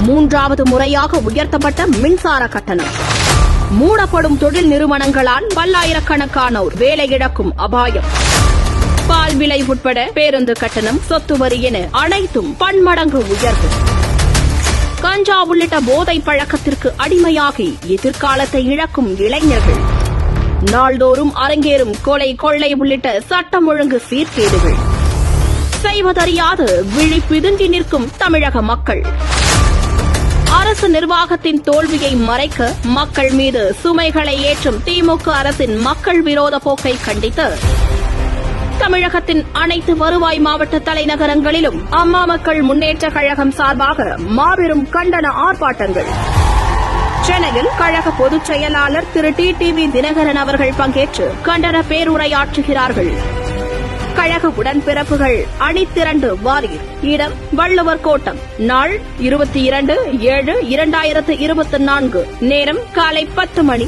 மூன்றாவது முறையாக உயர்த்தப்பட்ட மின்சார கட்டணம். மூடப்படும் தொழில் நிறுவனங்களால் பல்லாயிரக்கணக்கானோர் வேலை இழக்கும் அபாயம். பால் விலை உட்பட பேருந்து கட்டணம், சொத்து வரி என அனைத்தும் பன்மடங்கு உயர்வு. கஞ்சா உள்ளிட்ட போதை பழக்கத்திற்கு அடிமையாகி எதிர்காலத்தை இழக்கும் இளைஞர்கள். நாள்தோறும் அரங்கேறும் கொலை, கொள்ளை உள்ளிட்ட சட்டம் ஒழுங்கு சீர்கேடுகள். செய்வதறியாது விழி பிதுங்கி நிற்கும் தமிழக மக்கள். அரசு நிர்வாகத்தின் தோல்வியை மறைக்க மக்கள் மீது சுமைகளை ஏற்றும் திமுக அரசின் மக்கள் விரோத போக்கை கண்டித்து தமிழகத்தின் அனைத்து வருவாய் மாவட்ட தலைநகரங்களிலும் அம்மா மக்கள் முன்னேற்ற கழகம் சார்பாக மாபெரும் கண்டன ஆர்ப்பாட்டங்கள். சென்னையில் கழக பொதுச் செயலாளர் திரு டிடிவி தினகரன் அவர்கள் பங்கேற்று கண்டன பேருரையாற்றுகிறார்கள். கழக உடன்பிறப்புகள் அணிதிரண்டு வாரீர். இடம் வள்ளுவர் கோட்டம். நாள் 22/7/2024. நேரம் காலை 10 மணி.